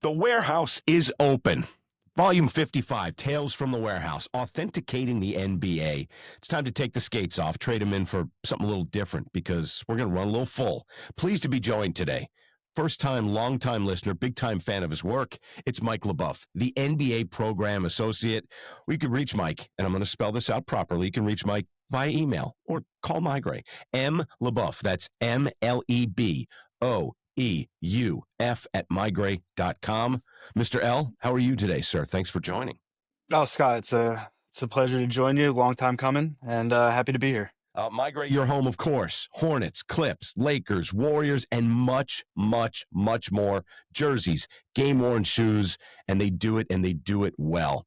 The warehouse is open. Volume 55, Tales from the Warehouse, Authenticating the NBA. It's time to take the skates off, trade them in for something a little different because we're going to run a little full. Pleased to be joined today. First time, long time listener, big time fan of his work. It's Mike LeBoeuf, the NBA program associate. We can reach Mike, and I'm going to spell this out properly. You can reach Mike via email or call MeiGray. M. LeBoeuf, that's MLEBOEUF at MeiGray.com. Mr. L, how are you today, sir? Thanks for joining. Oh, Scott, it's a pleasure to join you. Long time coming, and happy to be here. MeiGray, your home, of course. Hornets, Clips, Lakers, Warriors, and much, much, much more. Jerseys, game-worn shoes, and they do it well.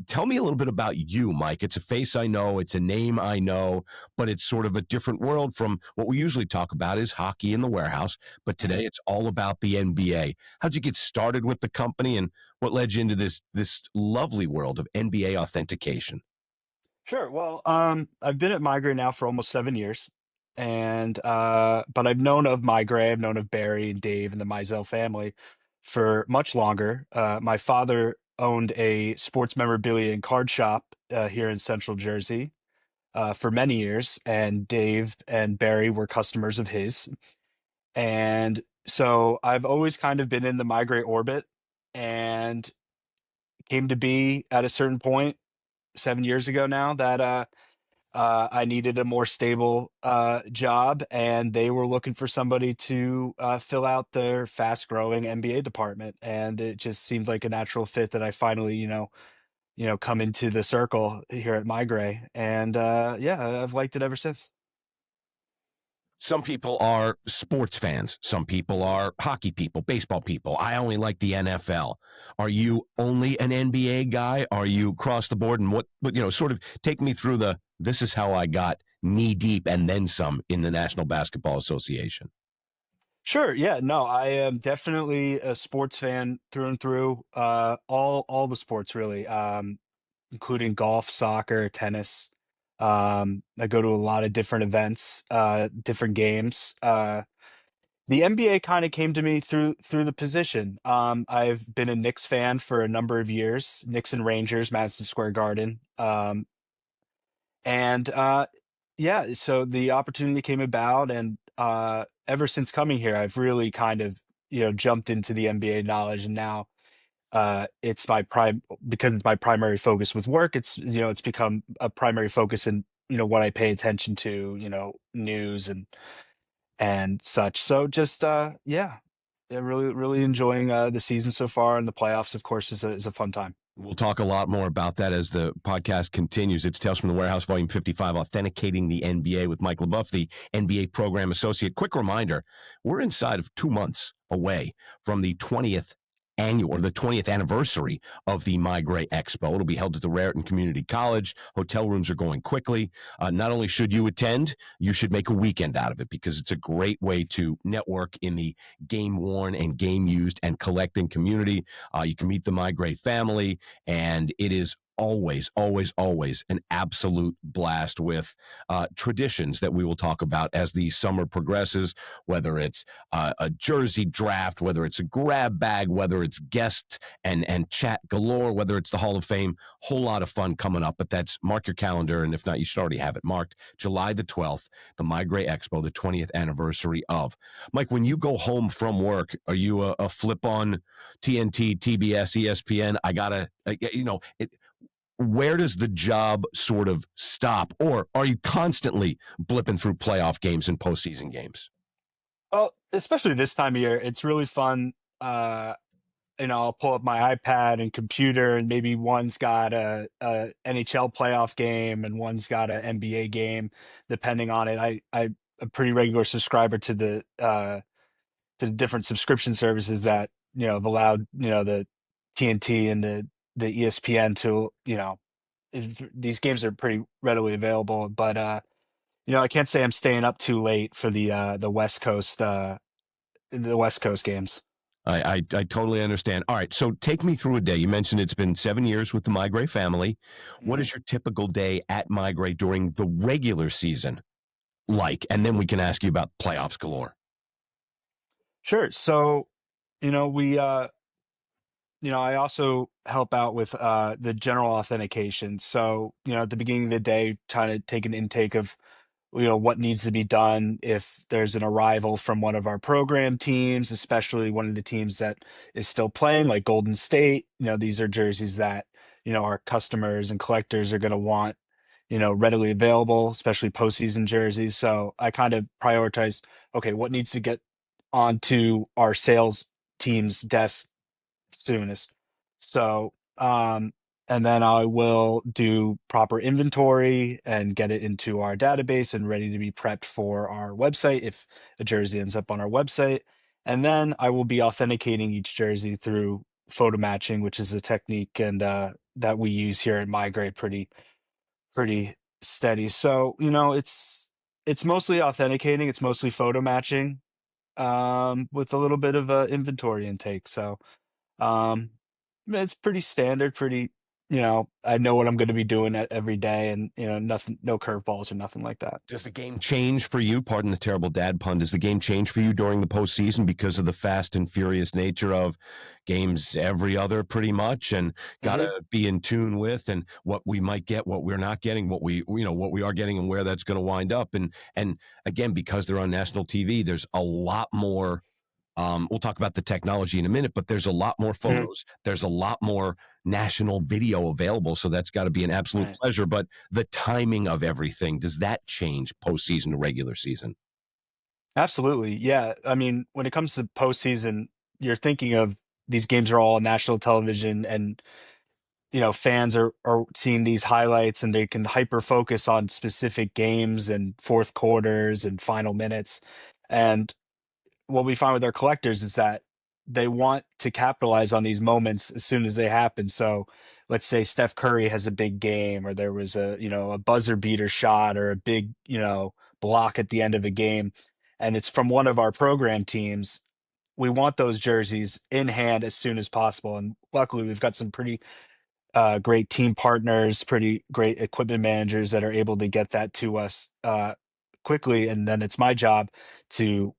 Tell me a little bit about you, Mike. It's a face I know, it's a name I know, but it's sort of a different world from what we usually talk about is hockey in the warehouse. But today it's all about the NBA. How'd you get started with the company, and what led you into this lovely world of NBA authentication? Sure. Well, I've been at MeiGray now for almost 7 years, and but I've known of MeiGray, I've known of Barry and Dave and the Mizell family for much longer. My father owned a sports memorabilia and card shop here in Central Jersey for many years, and Dave and Barry were customers of his. And so I've always kind of been in the MeiGray orbit, and came to be at a certain point 7 years ago now that I needed a more stable job, and they were looking for somebody to fill out their fast-growing NBA department, and it just seemed like a natural fit that I finally, come into the circle here at MeiGray, and yeah, I've liked it ever since. Some people are sports fans. Some people are hockey people, baseball people. I only like the NFL. Are you only an NBA guy? Are you across the board? And what sort of take me through this is how I got knee deep and then some in the National Basketball Association. Sure, yeah, no, I am definitely a sports fan through and through. All the sports really, including golf, soccer, tennis. I go to a lot of different events, different games. The NBA kind of came to me through the position. I've been a Knicks fan for a number of years, Knicks and Rangers, Madison Square Garden. And yeah, so the opportunity came about, and ever since coming here, I've really kind of jumped into the NBA knowledge, and now it's my prime because it's my primary focus with work. It's become a primary focus in what I pay attention to, news and such. So just yeah, really enjoying the season so far, and the playoffs, of course, is a fun time. We'll talk a lot more about that as the podcast continues. It's Tales from the Warehouse, Volume 55, Authenticating the NBA with Mike LeBoeuf, the NBA Program Associate. Quick reminder, we're inside of 2 months away from the 20th anniversary of the MeiGray Expo. It'll be held at the Raritan Community College. Hotel rooms are going quickly. Not only should you attend, you should make a weekend out of it because it's a great way to network in the game-worn and game-used and collecting community. You can meet the MeiGray family, and it is always, always, always an absolute blast with traditions that we will talk about as the summer progresses, whether it's a jersey draft, whether it's a grab bag, whether it's guests and chat galore, whether it's the Hall of Fame. Whole lot of fun coming up, but that's mark your calendar, and if not, you should already have it marked. July the 12th, the MeiGray Expo, the 20th anniversary of. Mike, when you go home from work, are you a flip on TNT, TBS, ESPN? Where does the job sort of stop, or are you constantly blipping through playoff games and postseason games? Well, especially this time of year, it's really fun. Uh, I'll pull up my iPad and computer, and maybe one's got a NHL playoff game and one's got an NBA game, depending on it. I'm a pretty regular subscriber to the different subscription services that have allowed the TNT and the ESPN to these games are pretty readily available. But I can't say I'm staying up too late for the West Coast games. I totally understand. All right, so take me through a day. You mentioned it's been 7 years with the MeiGray family. What Mhm. is your typical day at MeiGray during the regular season like? And then we can ask you about playoffs galore. Sure. So, we I also help out with the general authentication. So, at the beginning of the day, trying to take an intake of what needs to be done if there's an arrival from one of our program teams, especially one of the teams that is still playing, like Golden State. These are jerseys that our customers and collectors are going to want readily available, especially postseason jerseys. So I kind of prioritize, okay, what needs to get onto our sales team's desk soonest. So, and then I will do proper inventory and get it into our database and ready to be prepped for our website if a jersey ends up on our website. And then I will be authenticating each jersey through photo matching, which is a technique and that we use here at MeiGray pretty steady. So, it's mostly authenticating, it's mostly photo matching, with a little bit of inventory intake. So um, it's pretty standard, pretty, I know what I'm going to be doing every day and, nothing, no curveballs or nothing like that. Does the game change for you? Pardon the terrible dad pun. Does the game change for you during the postseason because of the fast and furious nature of games every other, pretty much, and got hmm to be in tune with and what we might get, what we're not getting, what we are getting, and where that's going to wind up. And again, because they're on national TV, there's a lot more. We'll talk about the technology in a minute, but there's a lot more hmm photos. There's a lot more national video available. So that's got to be an absolute Right. pleasure. But the timing of everything, does that change postseason to regular season? Absolutely. Yeah. I mean, when it comes to postseason, you're thinking of these games are all on national television and, fans are seeing these highlights and they can hyper focus on specific games and fourth quarters and final minutes. And what we find with our collectors is that they want to capitalize on these moments as soon as they happen. So let's say Steph Curry has a big game or there was a buzzer beater shot or a big, block at the end of a game and it's from one of our program teams. We want those jerseys in hand as soon as possible. And luckily we've got some pretty great team partners, pretty great equipment managers that are able to get that to us quickly. And then it's my job to,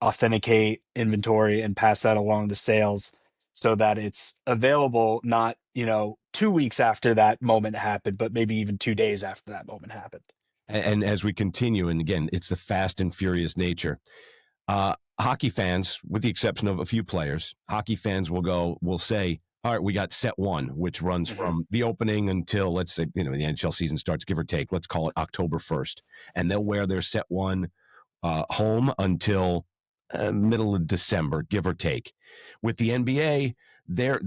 authenticate inventory and pass that along to sales so that it's available not, 2 weeks after that moment happened, but maybe even 2 days after that moment happened. And as we continue, and again, it's the fast and furious nature. Hockey fans, with the exception of a few players, hockey fans will say, all right, we got set one, which runs hmm from the opening until, let's say, the NHL season starts, give or take. Let's call it October 1st. And they'll wear their set one home until middle of December, give or take. With the NBA, there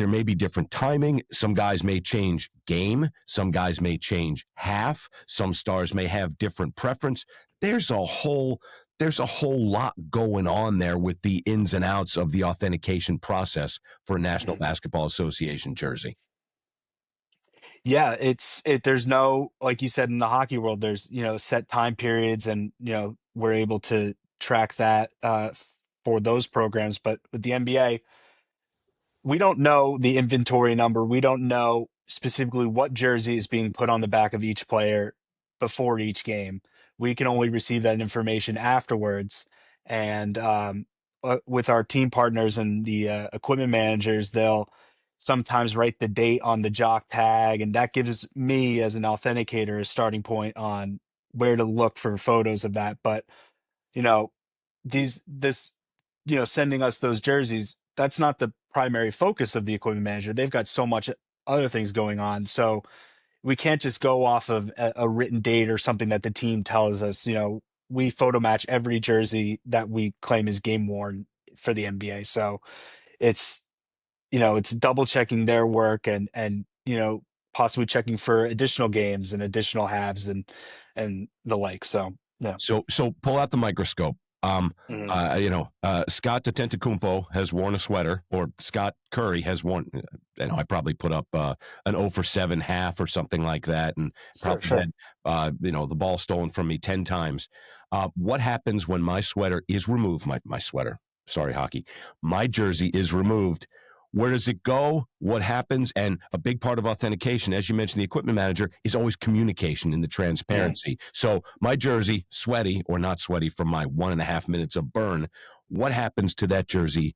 may be different timing. Some guys may change game. Some guys may change half. Some stars may have different preference. There's a whole lot going on there with the ins and outs of the authentication process for a National hmm Basketball Association jersey. Yeah, there's no, like you said, in the hockey world, there's, set time periods and, we're able to track that for those programs. But with the NBA, we don't know the inventory number. We don't know specifically what jersey is being put on the back of each player before each game. We can only receive that information afterwards. And with our team partners and the equipment managers, they'll sometimes write the date on the jock tag, and that gives me as an authenticator a starting point on where to look for photos of that. But you know, this sending us those jerseys, that's not the primary focus of the equipment manager. They've got so much other things going on. So we can't just go off of a written date or something that the team tells us. We photo match every jersey that we claim is game worn for the NBA. So it's it's double checking their work and possibly checking for additional games and additional halves and the like. So yeah. So pull out the microscope. Mhm. Scott Antetokounmpo has worn a sweater, or Scott Curry has worn. I probably put up an 0 for 7 half or something like that, and Sure, probably sure. had the ball stolen from me 10 times. What happens when my sweater is removed? My sweater. Sorry, hockey. My jersey is removed. Where does it go? What happens? And a big part of authentication, as you mentioned, the equipment manager, is always communication and the Mhm. transparency. So my jersey, sweaty or not sweaty from my 1.5 minutes of burn, what happens to that jersey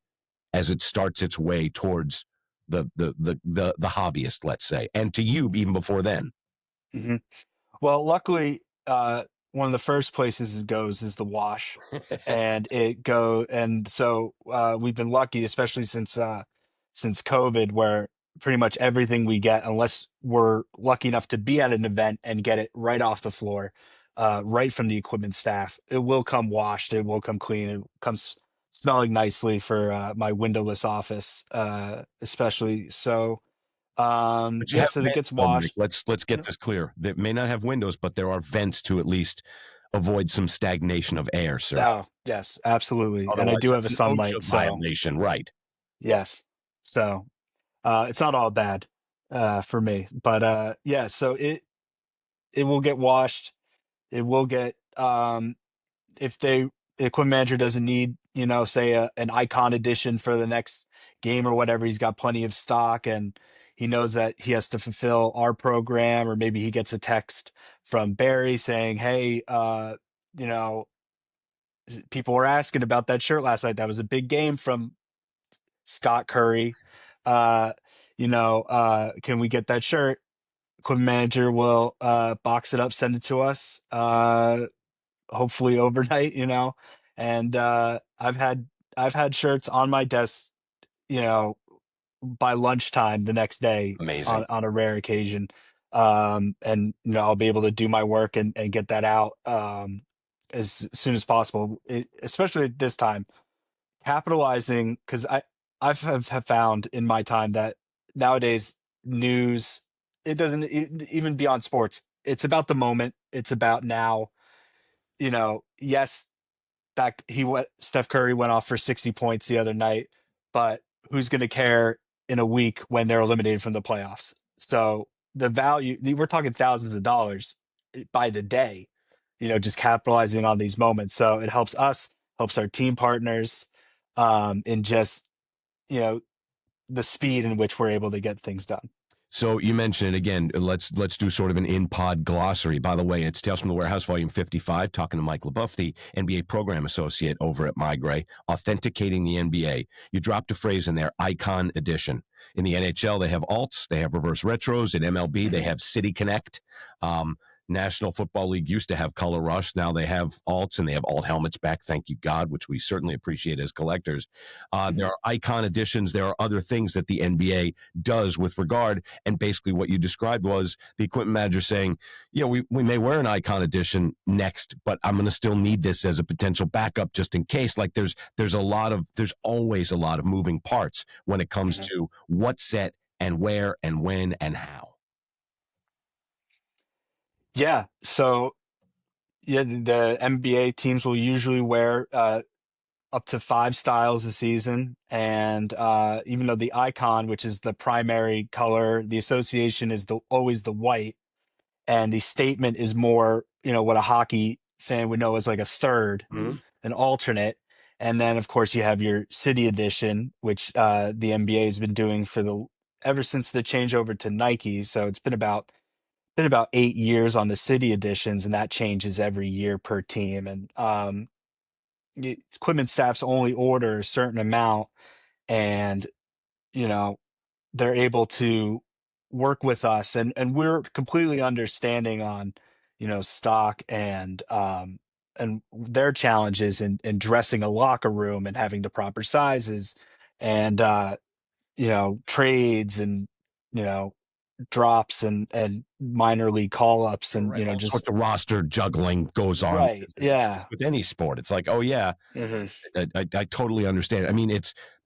as it starts its way towards the hobbyist, let's say, and to you even before then? Mhm. Well, luckily, one of the first places it goes is the wash, and so we've been lucky, especially since COVID, where pretty much everything we get, unless we're lucky enough to be at an event and get it right off the floor, right from the equipment staff, it will come washed, it will come clean, it comes smelling nicely for my windowless office, especially. So, But you yeah, have so it vents, gets though, Mike. washed. Let's get this clear. They may not have windows, but there are vents to at least avoid some stagnation of air, sir. Oh, yes, absolutely, and I Otherwise, do have that's a an sunlight, OSHA so violation, right? yes. So, it's not all bad, for me, but, yeah, so it will get washed. It will get, if the equipment manager doesn't need, say, an icon edition for the next game or whatever, he's got plenty of stock, and he knows that he has to fulfill our program, or maybe he gets a text from Barry saying, "Hey, you know, people were asking about that shirt last night. That was a big game from Scott Curry. Uh, can we get that shirt?" Equipment manager will box it up, send it to us, hopefully overnight, And I've had shirts on my desk, you know, by lunchtime the next day Amazing. on a rare occasion. And I'll be able to do my work and get that out as soon as possible, especially at this time, capitalizing, because have found in my time that nowadays news, it doesn't even beyond sports, it's about the moment, it's about now. Yes, that Steph Curry went off for 60 points the other night, but who's going to care in a week when they're eliminated from the playoffs? So the value, we're talking thousands of dollars by the day, just capitalizing on these moments. So it helps us, helps our team partners, in just, you know, the speed in which we're able to get things done. So you mentioned it again. Let's do sort of an in-pod glossary. By the way, it's Tales from the Warehouse, Volume 55, talking to Mike LeBoeuf, the NBA Program Associate over at MeiGray, authenticating the NBA. You dropped a phrase in there, Icon Edition. In the NHL, they have alts, they have reverse retros. In MLB, they have City Connect. Um, National Football League used to have Color Rush. Now they have alts, and they have alt helmets back, thank you God, which we certainly appreciate as collectors. There are icon editions. There are other things that the NBA does with regard. And basically what you described was the equipment manager saying, we may wear an icon edition next, but I'm going to still need this as a potential backup just in case. Like there's always a lot of moving parts when it comes to what set and where and when and how. Yeah. So yeah, the NBA teams will usually wear up to 5 styles a season. And even though the icon, which is the primary color, the association is always the white, and the statement is more, what a hockey fan would know as like a third, Mm-hmm. an alternate. And then, of course, you have your city edition, which the NBA has been doing ever since the changeover to Nike. So it's been about 8 years on the city editions, and that changes every year per team. And equipment staffs only order a certain amount, and you know they're able to work with us, and we're completely understanding on stock and their challenges in dressing a locker room and having the proper sizes, and trades, and you know drops, and minor league call ups, and Right. All just sorts of roster juggling goes on. right. It's Yeah. with any sport. It's like, oh yeah, Hmm. I totally understand. I mean,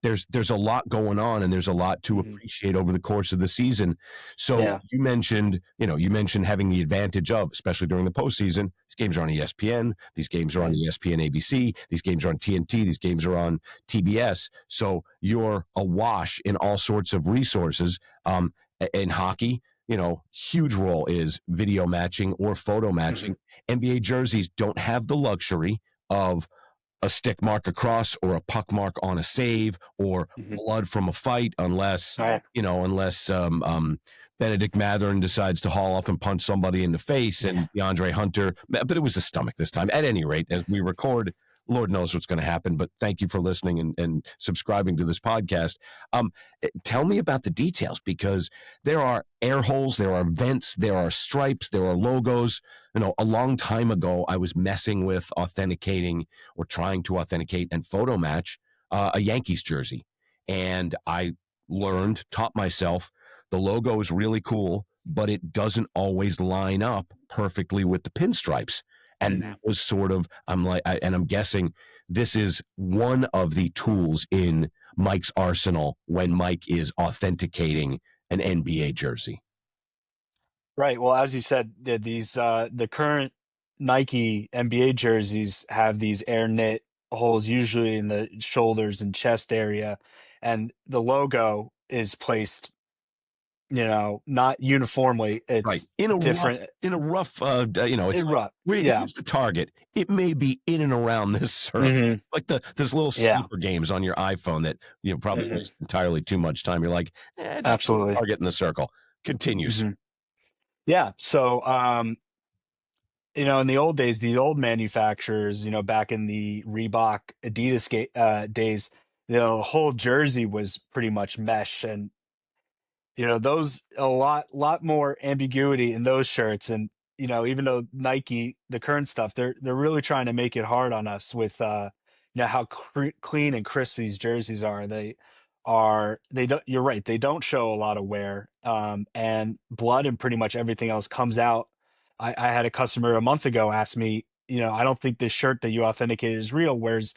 there's a lot going on, and there's a lot to Hmm. appreciate over the course of the season. So Yeah. you mentioned having the advantage of, especially during the postseason, these games are on ESPN, these games are on Mhm. ESPN ABC, these games are on TNT, these games are on TBS. So you're awash in all sorts of resources. In hockey, huge role is video matching or photo Mhm. matching. NBA jerseys don't have the luxury of a stick mark across or a puck mark on a save or Mhm. blood from a fight unless Right. Benedict Matherin decides to haul off and punch somebody in the face Yeah. and DeAndre Hunter, but it was a stomach this time. At any rate, as we record Lord knows what's going to happen, but thank you for listening and subscribing to this podcast. Tell me about the details, because there are air holes, there are vents, there are stripes, there are logos. A long time ago, I was messing with authenticating or trying to authenticate and photo match a Yankees jersey. And I taught myself, the logo is really cool, but it doesn't always line up perfectly with the pinstripes. And Hmm. that was sort of, and I'm guessing this is one of the tools in Mike's arsenal when Mike is authenticating an NBA jersey. Right. Well, as you said, the current Nike NBA jerseys have these air knit holes, usually in the shoulders and chest area, and the logo is placed, not uniformly. Right. It's different. In a rough, it's like Right. Yeah. here's the target. It may be in and around this circle. Hmm. Like this little Yeah. sleeper games on your iPhone that probably Hmm. waste entirely too much time. You're like, just Absolutely. target in the circle. Continues. Hmm. Yeah. So, in the old days, the old manufacturers, back in the Reebok, Adidas days, the whole jersey was pretty much mesh, and those a lot more ambiguity in those shirts. And even though Nike, the current stuff, they're really trying to make it hard on us with how clean and crisp these jerseys are. They don't, you're right, they don't show a lot of wear, and blood and pretty much everything else comes out. I had a customer a month ago ask me, I don't think this shirt that you authenticated is real. Where's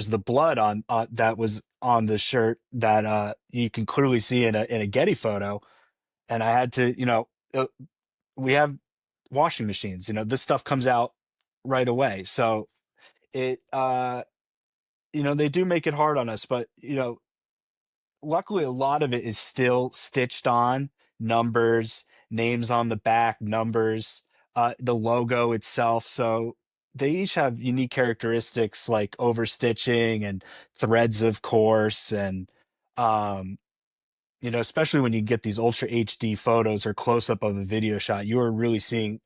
the blood on that was on the shirt that you can clearly see in a Getty photo? And I had to, we have washing machines. This stuff comes out right away. So it, they do make it hard on us, but luckily a lot of it is still stitched on, numbers, names on the back, numbers, the logo itself. So they each have unique characteristics like overstitching and threads, of course. And um especially when you get these ultra HD photos or close up of a video shot, you are really seeing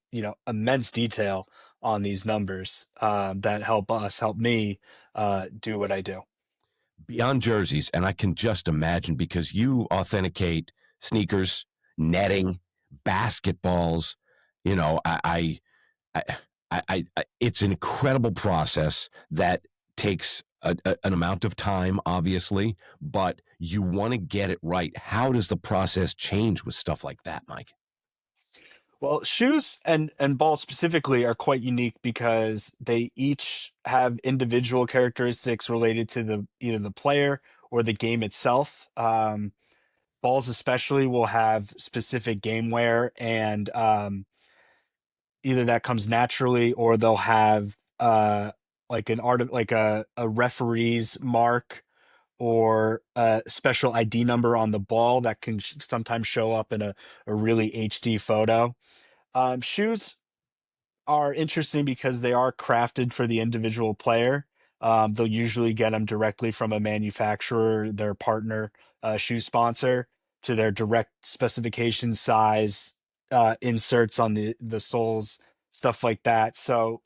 immense detail on these numbers, that help me do what I do. Beyond jerseys, and I can just imagine, because you authenticate sneakers, netting, basketballs. You know, I, it's an incredible process that takes an amount of time, obviously, but you want to get it right. How does the process change with stuff like that, Mike? Well, shoes and balls specifically are quite unique because they each have individual characteristics related to either the player or the game itself. Balls especially will have specific game wear, and either that comes naturally or they'll have like a referee's mark or a special ID number on the ball that can sometimes show up in a really HD photo. Shoes are interesting because they are crafted for the individual player. They'll usually get them directly from a manufacturer, their partner, shoe sponsor, to their direct specification size, inserts on the soles, stuff like that. So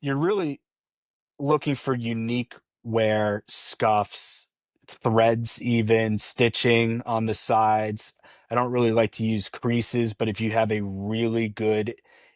you're really looking for unique wear, scuffs, threads, even stitching on the sides. I don't really like to use creases, but if you have a really good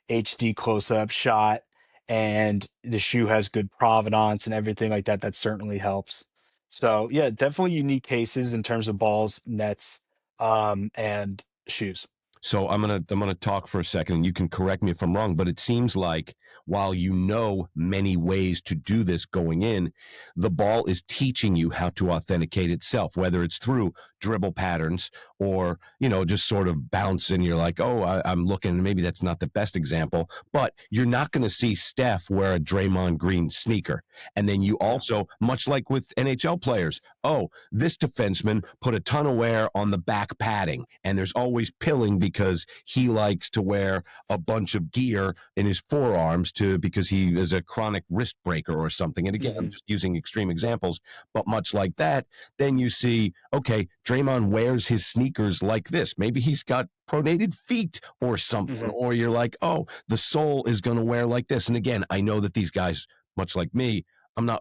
HD close-up shot and the shoe has good provenance and everything like that, that certainly helps. So yeah, definitely unique cases in terms of balls, nets, and shoes. So I'm gonna talk for a second, and you can correct me if I'm wrong, but it seems like while you know many ways to do this going in, the ball is teaching you how to authenticate itself, whether it's through dribble patterns or just sort of bounce, and you're like, oh, I'm looking, and maybe that's not the best example, but you're not going to see Steph wear a Draymond Green sneaker, and then you Yeah. also, much like with NHL players, oh, this defenseman put a ton of wear on the back padding, and there's always pilling because he likes to wear a bunch of gear in his forearms because he is a chronic wrist breaker or something. And again, I'm Hmm. just using extreme examples, but much like that, then you see, okay, Draymond wears his sneakers like this. Maybe he's got pronated feet or something, Hmm. or you're like, oh, the sole is going to wear like this. And again, I know that these guys, much like me,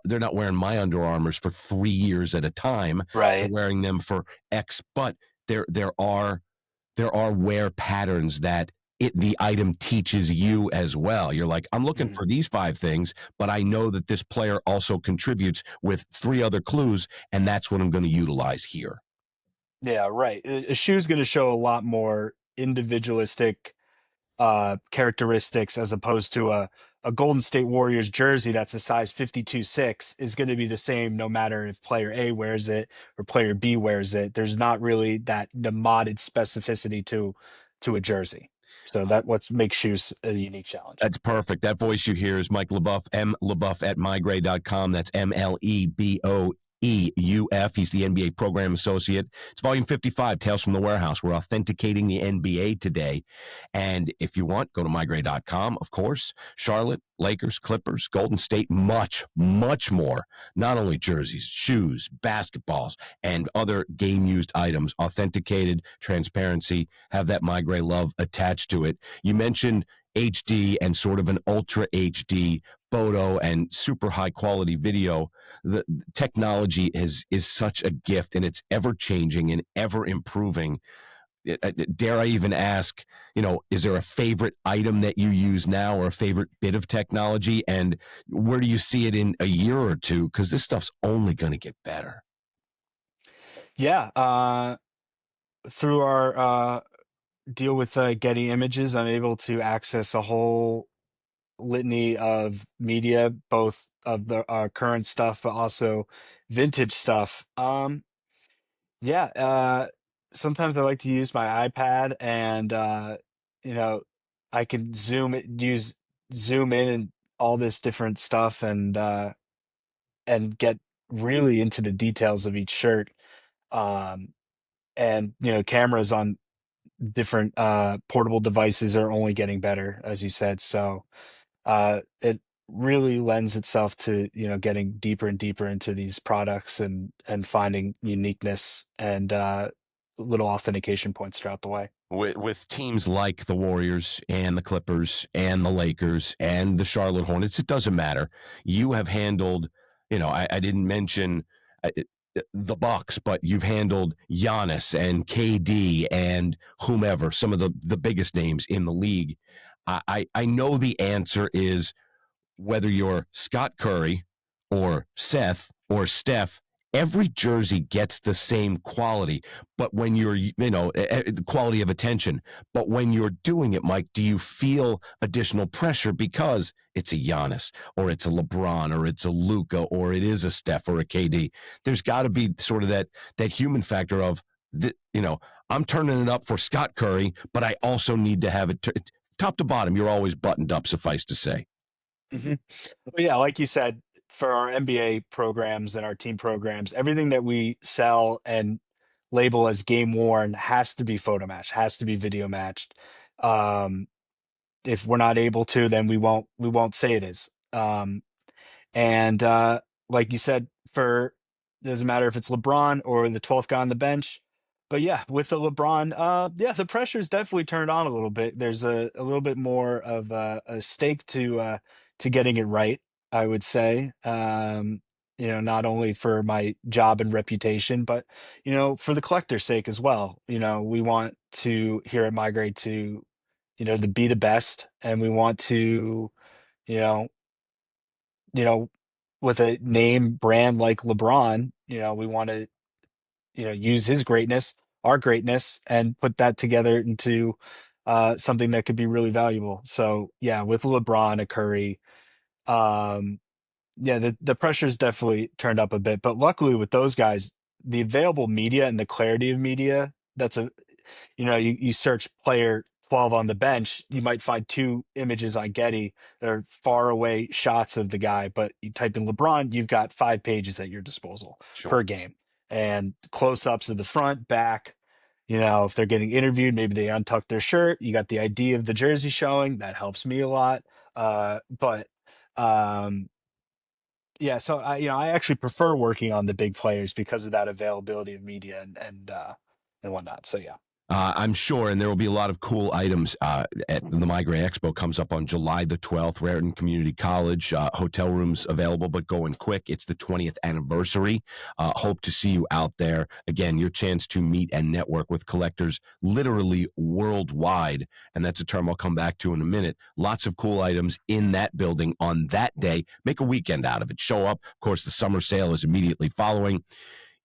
they're not wearing my Under Armours for 3 years at a time. They're Right. wearing them for X, but there are wear patterns that the item teaches you as well. You're like, I'm looking Mhm. for these 5 things, but I know that this player also contributes with 3 other clues, and that's what I'm going to utilize here. Yeah, right. A shoe's going to show a lot more individualistic characteristics as opposed to a Golden State Warriors jersey that's a size 52.6 is going to be the same no matter if player A wears it or player B wears it. There's not really that modded specificity to a jersey. So that what makes shoes a unique challenge. That's perfect. That voice you hear is Mike LeBoeuf, MLeBoeuf at MeiGray.com. That's MLEBOEUF. He's the NBA program associate. It's volume 55, Tales from the Warehouse. We're authenticating the NBA today. And if you want, go to MeiGray.com, of course. Charlotte, Lakers, Clippers, Golden State, much, much more. Not only jerseys, shoes, basketballs, and other game used items. Authenticated, transparency, have that MeiGray love attached to it. You mentioned HD and sort of an ultra HD photo and super high quality video. The technology is such a gift, and it's ever changing and ever improving. Dare I even ask, is there a favorite item that you use now or a favorite bit of technology? And where do you see it in a year or two? Because this stuff's only going to get better. Yeah, through our deal with Getty Images, I'm able to access a whole litany of media, both of the current stuff, but also vintage stuff. Yeah, sometimes I like to use my iPad, and you know, I can zoom in and all this different stuff, and get really into the details of each shirt. Um, and cameras on different portable devices are only getting better, as you said. So it really lends itself to getting deeper and deeper into these products and finding uniqueness and little authentication points throughout the way. With teams like the Warriors and the Clippers and the Lakers and the Charlotte Hornets, it doesn't matter. You have handled, I didn't mention uh, the Bucks, but you've handled Giannis and KD and whomever, some of the biggest names in the league. I know the answer is whether you're Scott Curry or Seth or Steph, every jersey gets the same quality. But when you're, quality of attention. But when you're doing it, Mike, do you feel additional pressure because it's a Giannis or it's a LeBron or it's a Luca or it is a Steph or a KD? There's got to be sort of that human factor of, I'm turning it up for Scott Curry, but I also need to have it top to bottom. You're always buttoned up, suffice to say. hmm But yeah, like you said, for our NBA programs and our team programs, everything that we sell and label as game worn has to be photo matched, has to be video matched. Um, if we're not able to, then we won't say it is. And like you said, for doesn't matter if it's LeBron or the 12th guy on the bench. But yeah, with the LeBron, yeah, the pressure's definitely turned on a little bit. There's a little bit more of a stake to getting it right, I would say. Not only for my job and reputation, but for the collector's sake as well. We want to here at Migrate to be the best, and we want to, you know, you know, with a name brand like LeBron, we want to, use his greatness, our greatness, and put that together into something that could be really valuable. So yeah, with LeBron, a Curry, um, yeah, the pressure's definitely turned up a bit. But luckily with those guys, the available media and the clarity of media, that's a you search player 12 on the bench, you might find two images on Getty that are far away shots of the guy, but you type in LeBron, you've got 5 pages at your disposal Sure. per game. And close ups of the front, back. If they're getting interviewed, maybe they untuck their shirt. You got the ID of the jersey showing. That helps me a lot. But um, yeah, so I actually prefer working on the big players because of that availability of media and whatnot. So yeah. I'm sure, and there will be a lot of cool items at the MeiGray Expo. Comes up on July the 12th. Raritan Community College, hotel rooms available, but going quick. It's the 20th anniversary. Hope to see you out there. Again, your chance to meet and network with collectors literally worldwide, and that's a term I'll come back to in a minute. Lots of cool items in that building on that day. Make a weekend out of it. Show up. Of course, the summer sale is immediately following.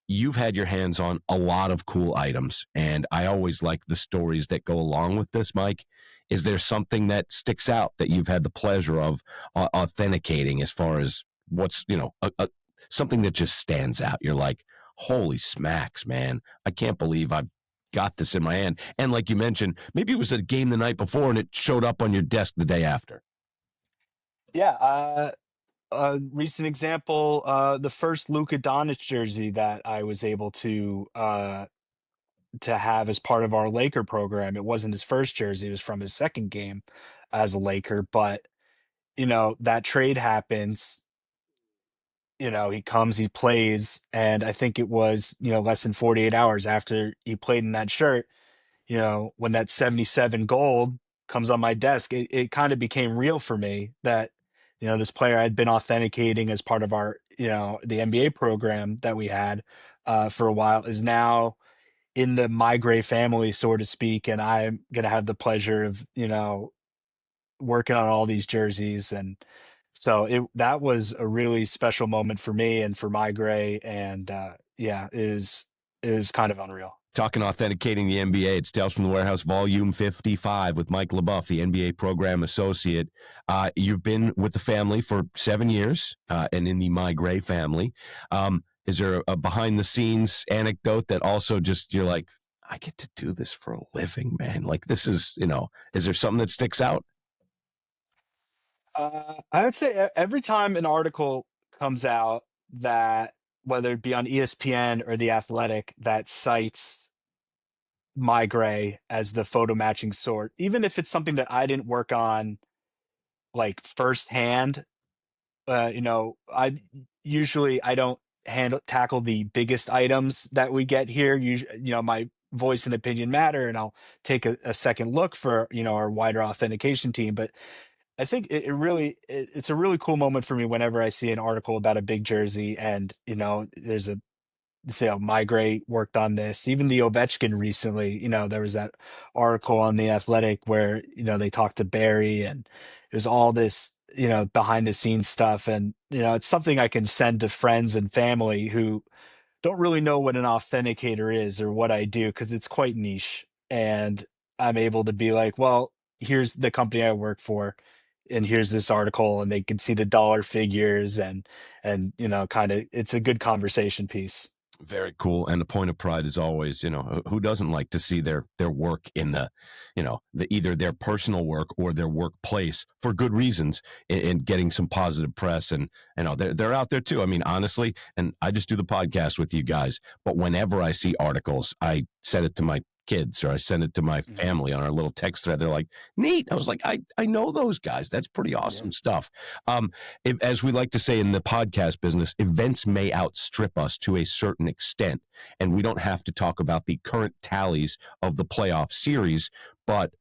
You've had your hands on a lot of cool items, and I always like the stories that go along with this, Mike. Is there something that sticks out that you've had the pleasure of authenticating, as far as what's, something that just stands out? You're like, holy smacks, man. I can't believe I've got this in my hand. And like you mentioned, maybe it was a game the night before and it showed up on your desk the day after. Yeah, a recent example, the first Luka Doncic jersey that I was able to have as part of our Laker program. It wasn't his first jersey; it was from his second game as a Laker. But that trade happens. He comes, he plays, and I think it was less than 48 hours after he played in that shirt. When that 77 gold comes on my desk, it kind of became real for me that, this player I'd been authenticating as part of our, the NBA program that we had for a while is now in the MeiGray family, so to speak. And I'm going to have the pleasure of, working on all these jerseys. And so that was a really special moment for me and for MeiGray. And yeah, it was kind of unreal. Talking authenticating the NBA, it's Tales from the Warehouse, Volume 55, with Mike LeBoeuf, the NBA Program Associate. You've been with the family for 7 years, and in the MeiGray family. Is there a behind-the-scenes anecdote that also just you're like, I get to do this for a living, man? Like, this is, is there something that sticks out? I would say every time an article comes out that, whether it be on ESPN or The Athletic, that cites MeiGray as the photo matching sort, even if it's something that I didn't work on like firsthand, I don't tackle the biggest items that we get here. My voice and opinion matter, and I'll take a second look for our wider authentication team. But I think it's a really cool moment for me whenever I see an article about a big jersey, and there's a say, oh, MeiGray worked on this. Even the Ovechkin recently, there was that article on the Athletic where they talked to Barry, and it was all this behind the scenes stuff. And it's something I can send to friends and family who don't really know what an authenticator is or what I do, because it's quite niche. And I'm able to be like, well, here's the company I work for, and here's this article, and they can see the dollar figures, and kind of, it's a good conversation piece. Very cool. And the point of pride is always, who doesn't like to see their work in either their personal work or their workplace for good reasons, in getting some positive press. And they're out there too. I mean, honestly, and I just do the podcast with you guys, but whenever I see articles, I send it to my kids, or I send it to my Mhm. family on our little text thread. They're like, neat. I was like, I know those guys. That's pretty Yeah. awesome stuff. As we like to say in the podcast business, events may outstrip us to a certain extent, and we don't have to talk about the current tallies of the playoff series, but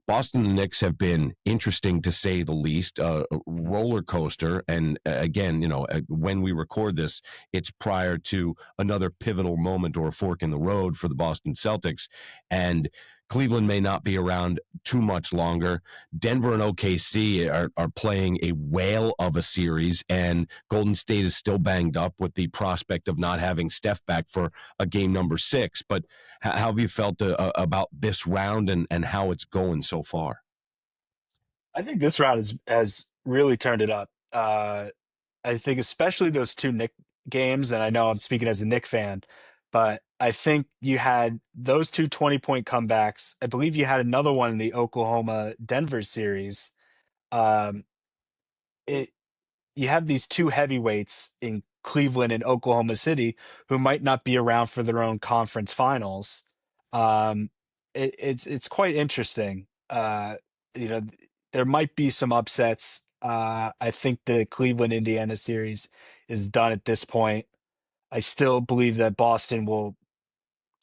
Boston and the Knicks have been interesting, to say the least, a Mhm. roller coaster. And again, when we record this, it's prior to another pivotal moment or a fork in the road for the Boston Celtics. And Cleveland may not be around too much longer. Denver and OKC are playing a whale of a series, and Golden State is still banged up with the prospect of not having Steph back for a game number 6. But how have you felt about this round, and how it's going so far? I think this round has really turned it up. I think especially those two Nick games, and I know I'm speaking as a Nick fan, but I think you had those two 20-point comebacks. I believe you had another one in the Oklahoma Denver series. Um, it You have these two heavyweights in Cleveland and Oklahoma City who might not be around for their own conference finals. Um, it's quite interesting. You know, there might be some upsets. I think the Cleveland Indiana series is done at this point. I still believe that Boston will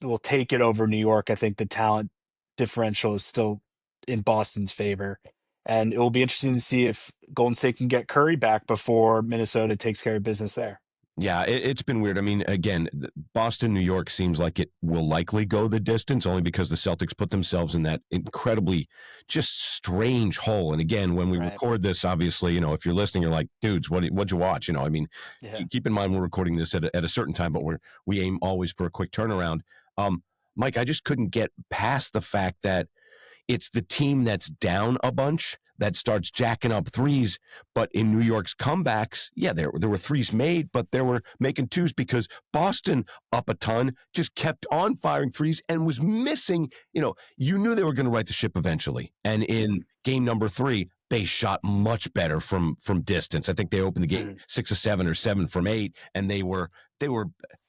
will take it over New York. I think the talent differential is still in Boston's favor. And it will be interesting to see if Golden State can get Curry back before Minnesota takes care of business there. Yeah, it's been weird. I mean, again, Boston, New York seems like it will likely go the distance only because the Celtics put themselves in that incredibly just strange hole. And again, when we Right. record this, obviously, if you're listening, you're like, dudes, what'd you watch? I mean, Yeah. keep in mind we're recording this at a certain time, but we aim always for a quick turnaround. Mike, I just couldn't get past the fact that it's the team that's down a bunch that starts jacking up threes. But in New York's comebacks, yeah, there were threes made, but there were making twos because Boston up a ton just kept on firing threes and was missing. You knew they were going to right the ship eventually. And in game number 3, they shot much better from distance. I think they opened the game Mhm. 6 of 7 or 7 from 8, and they were. I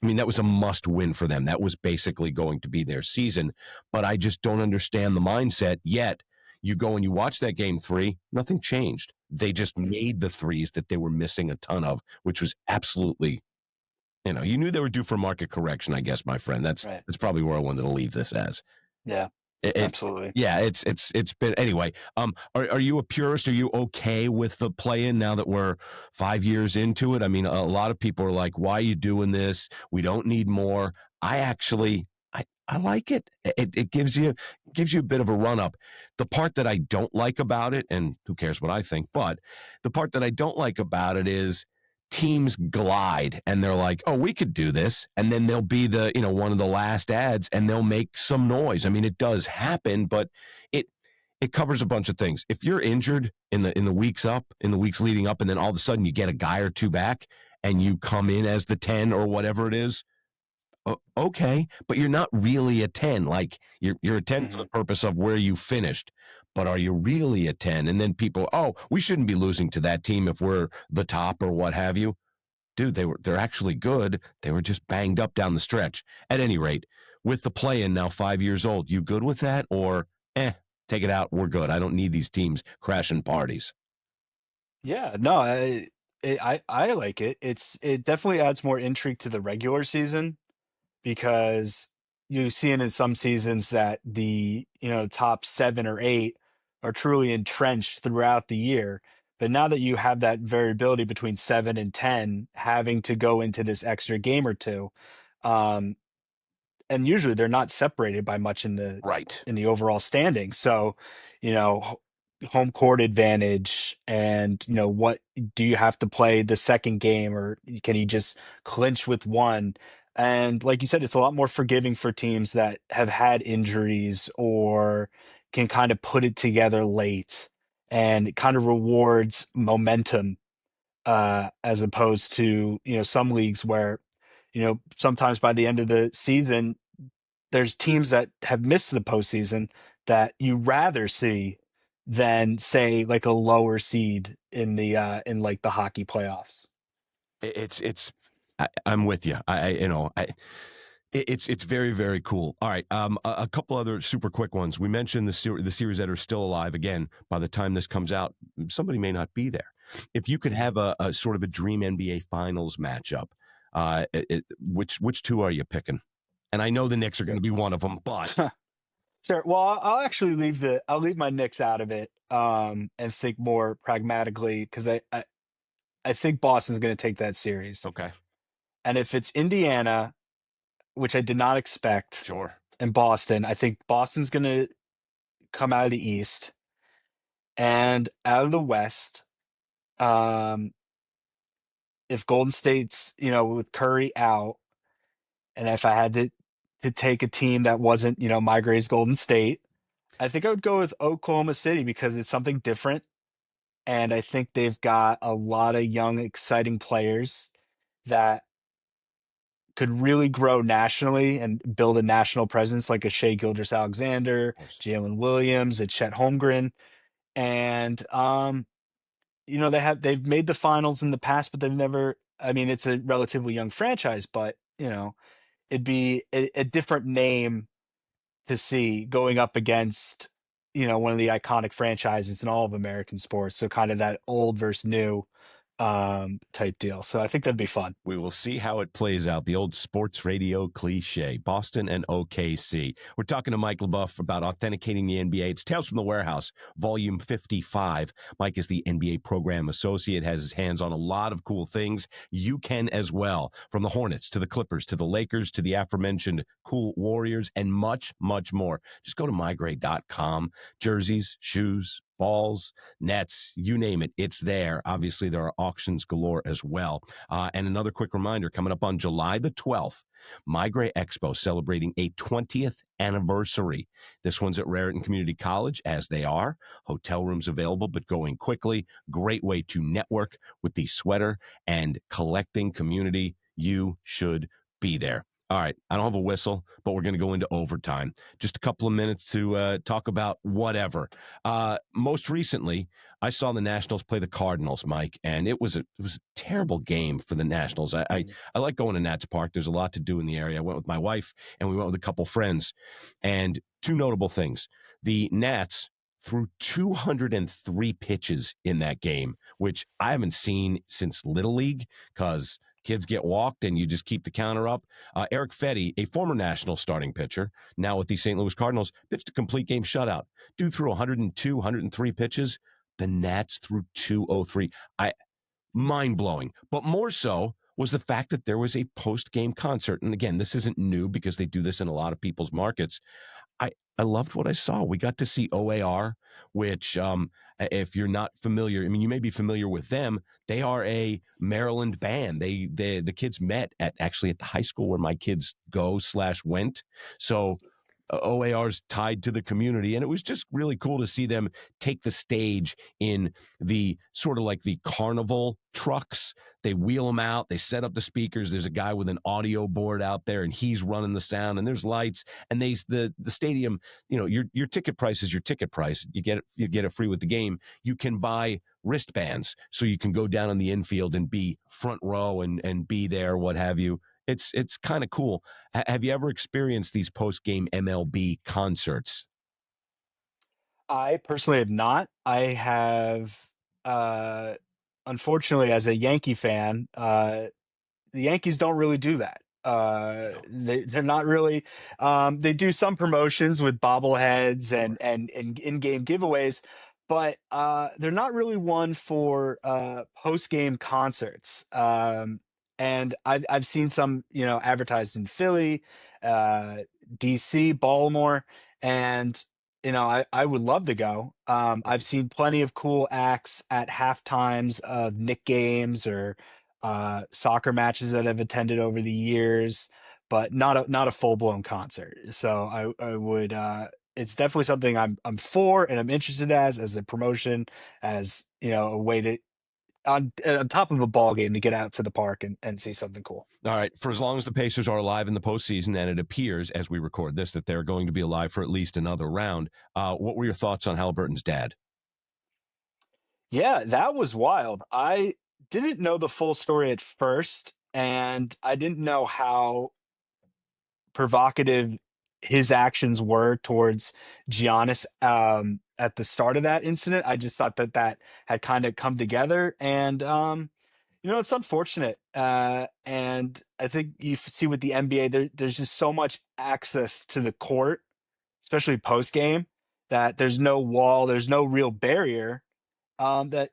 mean, that was a must win for them. That was basically going to be their season. But I just don't understand the mindset yet. You go and you watch that game 3, nothing changed. They just made the threes that they were missing a ton of, which was absolutely, you knew they were due for market correction, I guess, my friend. Right. That's probably where I wanted to leave this as. Yeah. It Absolutely. yeah, it's been anyway. Are you a purist? Are you okay with the play-in now that we're 5 years into it? I mean, a lot of people are like, "Why are you doing this? We don't need more." I actually, I like it. It gives you a bit of a run up. The part that I don't like about it, and who cares what I think, but the part that I don't like about it is teams glide and they're like, oh, we could do this. And then they'll be one of the last ads and they'll make some noise. I mean, it does happen, but it it covers a bunch of things. If you're injured in the weeks leading up, and then all of a sudden you get a guy or two back and you come in as the 10 or whatever it is, okay, but you're not really a 10. Like you're a 10 for Hmm. the purpose of where you finished. But are you really a 10? And then people, oh, we shouldn't be losing to that team if we're the top or what have you. Dude, they're actually good. They were just banged up down the stretch. At any rate, with the play-in now 5 years old, you good with that? Or take it out, we're good. I don't need these teams crashing parties. Yeah. No, I like it. It definitely adds more intrigue to the regular season because you see it in some seasons that the top 7 or 8 are truly entrenched throughout the year. But now that you have that variability between 7 and 10, having to go into this extra game or two, um, and usually they're not separated by much in the Right. overall standing. So, home court advantage, and what do you have to play the second game, or can you just clinch with one? And like you said, it's a lot more forgiving for teams that have had injuries or can kind of put it together late, and it kind of rewards momentum, as opposed to some leagues where sometimes by the end of the season there's teams that have missed the postseason that you rather see than say like a lower seed in like the hockey playoffs. It's I'm with you. It's very, very cool. All right, a couple other super quick ones. We mentioned the series that are still alive. Again, by the time this comes out, somebody may not be there. If you could Mhm. have a sort of a dream NBA Finals matchup, which two are you picking? And I know the Knicks are going So, to be one of them, but sure. Well, I'll actually I'll leave my Knicks out of it, and think more pragmatically because I think Boston's going to take that series, okay, and if it's Indiana, which I did not expect, sure. and Boston, I think Boston's going to come out of the East and out of the West. Um, if Golden State's, with Curry out, and if I had to take a team that wasn't, MeiGray's Golden State, I think I would go with Oklahoma City because it's something different. And I think they've got a lot of young, exciting players that could really grow nationally and build a national presence, like a Shea Gilgeous-Alexander, Of course. Jalen Williams, a Chet Holmgren. And they've made the finals in the past, but they've never. I mean, it's a relatively young franchise, but it'd be a different name to see going up against one of the iconic franchises in all of American sports. So kind of that old versus new. type deal. So I think that'd be fun. We will see how it plays out. The old sports radio cliche, Boston and OKC. We're talking to Mike LeBoeuf about authenticating the NBA. It's Tales from the Warehouse, volume 55. Mike is the NBA program associate, has his hands on a lot of cool things. You can as well, from the Hornets to the Clippers to the Lakers to the aforementioned cool Warriors and much, much more. Just go to MeiGray.com. Jerseys, shoes, balls, nets, you name it, it's there. Obviously, there are auctions galore as well. And another quick reminder, coming up on July the 12th, MeiGray Expo celebrating a 20th anniversary. This one's at Raritan Community College, as they are. Hotel rooms available, but going quickly. Great way to network with the sweater and collecting community. You should be there. All right, I don't have a whistle, but we're going to go into overtime. Just a couple of minutes to talk about whatever. Most recently, I saw the Nationals play the Cardinals, Mike, and it was a terrible game for the Nationals. I like going to Nats Park. There's a lot to do in the area. I went with my wife, and we went with a couple friends. And two notable things. The Nats threw 203 pitches in that game, which I haven't seen since Little League because kids get walked and you just keep the counter up. Eric Fetty, a former National starting pitcher, now with the St. Louis Cardinals, pitched a complete game shutout. Dude threw 102, 103 pitches. The Nats threw 203. Mind-blowing. But more so was the fact that there was a post-game concert. And again, this isn't new because they do this in a lot of people's markets. I loved what I saw. We got to see OAR, which, if you're not familiar, I mean, you may be familiar with them. They are a Maryland band. The kids met at the high school where my kids go/went. So OAR's tied to the community, and it was just really cool to see them take the stage in the sort of like the carnival trucks. They wheel them out, they set up the speakers. There's a guy with an audio board out there, and he's running the sound, and there's lights, and the stadium. You know, your ticket price is your ticket price. You get it free with the game. You can buy wristbands so you can go down on the infield and be front row and be there, what have you. It's kind of cool. Have you ever experienced these post-game MLB concerts? I personally have not. I have, uh, unfortunately, as a Yankee fan, the Yankees don't really do that. They're not really. They do some promotions with bobbleheads and in-game giveaways, but they're not really one for post-game concerts. And I've seen some, advertised in Philly, uh, DC, Baltimore, and I would love to go. I've seen plenty of cool acts at half times of Nick games or soccer matches that I've attended over the years, but not a full blown concert. So I would it's definitely something I'm for and I'm interested as a promotion, as a way to on top of a ball game to get out to the park and see something cool. All right. For as long as the Pacers are alive in the postseason, and it appears as we record this that they're going to be alive for at least another round, what were your thoughts on Halliburton's dad? Yeah, that was wild. I didn't know the full story at first, and I didn't know how provocative his actions were towards Giannis at the start of that incident. I just thought that had kind of come together, and it's unfortunate. And I think you see with the NBA, there's just so much access to the court, especially post game, that there's no wall, there's no real barrier, that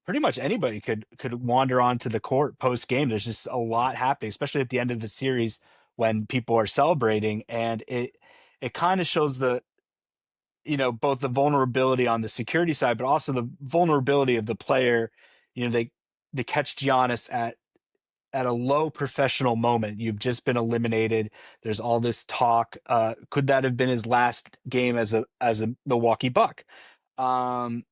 pretty much anybody could wander onto the court post game. There's just a lot happening, especially at the end of the series when people are celebrating, and it kind of shows the both the vulnerability on the security side, but also the vulnerability of the player. They catch Giannis at a low professional moment. You've just been eliminated. There's all this talk. Could that have been his last game as a Milwaukee Buck? Um,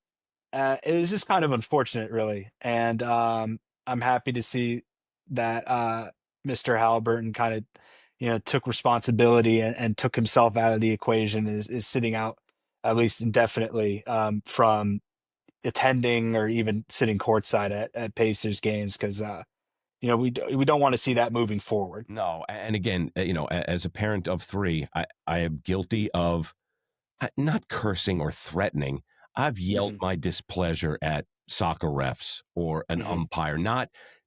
it was just kind of unfortunate, really, and I'm happy to see that Mr. Halliburton kind of, took responsibility and took himself out of the equation. Is sitting out at least indefinitely from attending or even sitting courtside at Pacers games, because we don't want to see that moving forward. No. And again, as a parent of three, I am guilty of not cursing or threatening. I've yelled Mhm. my displeasure at soccer refs or an Hmm. umpire.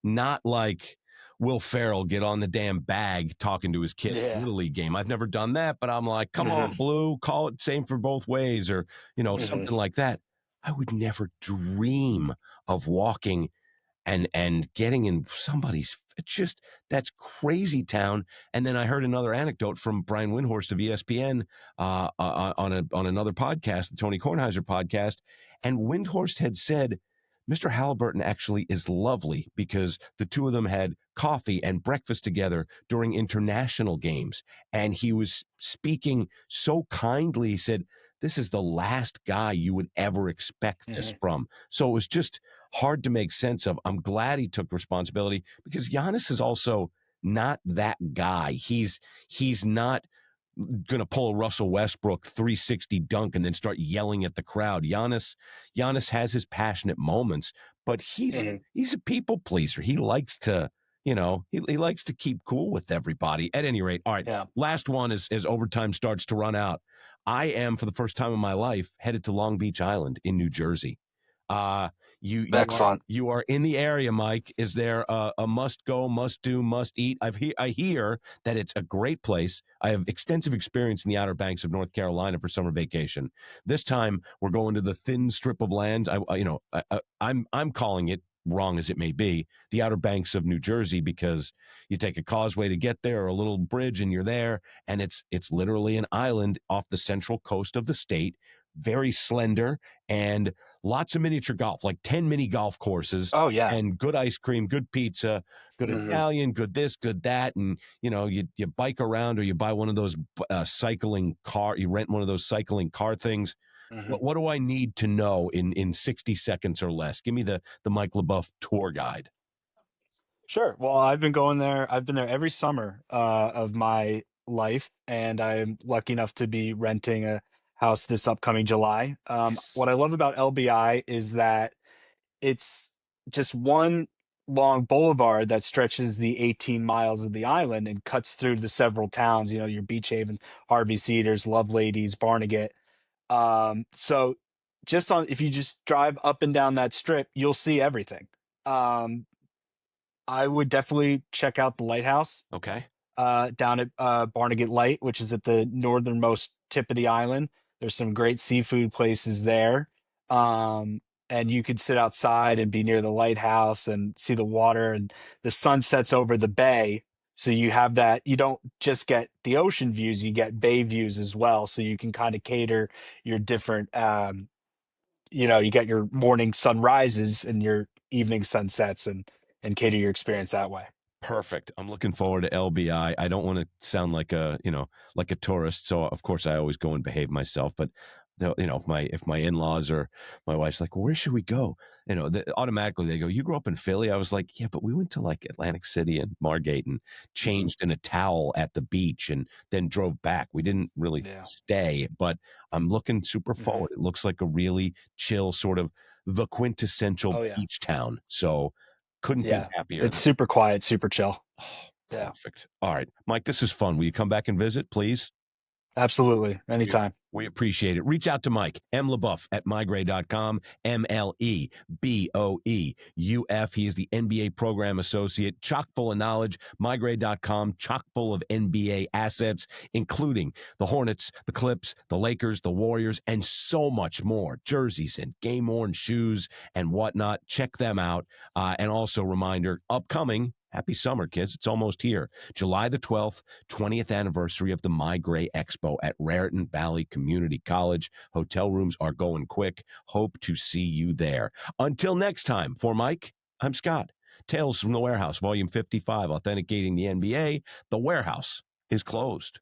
Not like Will Ferrell get on the damn bag talking to his kid at a Yeah. Little League game. I've never done that, but I'm like, come Hmm. on, Blue, call it same for both ways, or Hmm. something like that. I would never dream of walking and getting in somebody's it's just that's crazy town. And then I heard another anecdote from Brian Windhorst of ESPN on another podcast, the Tony Kornheiser podcast, and Windhorst had said Mr. Halliburton actually is lovely because the two of them had coffee and breakfast together during international games, and he was speaking so kindly. He said, "This is the last guy you would ever expect this Hmm. from." So it was just hard to make sense of. I'm glad he took responsibility because Giannis is also not that guy. He's not going to pull a Russell Westbrook 360 dunk and then start yelling at the crowd. Giannis has his passionate moments, but Hmm. he's a people pleaser. He likes to, he likes to keep cool with everybody. At any rate, all right. Yeah. Last one as overtime starts to run out. I am, for the first time in my life, headed to Long Beach Island in New Jersey. Uh, Excellent. you are in the area, Mike. Is there a must go, must do, must eat? I hear that it's a great place. I have extensive experience in the Outer Banks of North Carolina for summer vacation. This time we're going to the thin strip of land. I'm calling it, wrong as it may be, the Outer Banks of New Jersey, because you take a causeway to get there or a little bridge and you're there, and it's literally an island off the central coast of the state, very slender, and lots of miniature golf, like 10 mini golf courses, Oh yeah. and good ice cream, good pizza, good Hmm. Italian, good this, good that. And, you bike around or you buy one of those you rent one of those cycling car things. Hmm. What do I need to know in 60 seconds or less? Give me the Mike LeBoeuf tour guide. Sure. Well, I've been going there. I've been there every summer of my life, and I'm lucky enough to be renting a house this upcoming July. What Yes. I love about LBI is that it's just one long boulevard that stretches the 18 miles of the island and cuts through the several towns. Your Beach Haven, Harvey Cedars, Loveladies, Barnegat. So just on if you just drive up and down that strip, you'll see everything. Um, I would definitely check out the lighthouse Okay. down at Barnegat Light, which is at the northernmost tip of the island. There's some great seafood places there. Um, and you could sit outside and be near the lighthouse and see the water, and the sun sets over the bay. So you have that, you don't just get the ocean views, you get bay views as well. So you can kind of cater your different, you get your morning sunrises and your evening sunsets and cater your experience that way. Perfect. I'm looking forward to LBI. I don't want to sound like like a tourist, so of course I always go and behave myself. But if my in-laws or my wife's like, well, where should we go? Automatically they go, you grew up in Philly. I was like, yeah, but we went to like Atlantic City and Margate and Hmm. changed in a towel at the beach and then drove back. We didn't really Yeah. stay, but I'm looking super Hmm. forward. It looks like a really chill sort of the quintessential Oh yeah. beach town. So couldn't be Yeah. happier. It's super quiet, super chill. Oh, Yeah. perfect. All right, Mike, this is fun. Will you come back and visit, please? Absolutely. We, Anytime. we appreciate it. Reach out to Mike, MLeBoeuf at MeiGray.com, MLEBoeuf. He is the NBA program associate, chock full of knowledge. MeiGray.com, chock full of NBA assets, including the Hornets, the Clips, the Lakers, the Warriors, and so much more. Jerseys and game-worn shoes and whatnot. Check them out. And also, reminder, upcoming, happy summer, kids. It's almost here. July the 12th, 20th anniversary of the MeiGray Expo at Raritan Valley Community College. Hotel rooms are going quick. Hope to see you there. Until next time, for Mike, I'm Scott. Tales from the Warehouse, Volume 55, Authenticating the NBA. The warehouse is closed.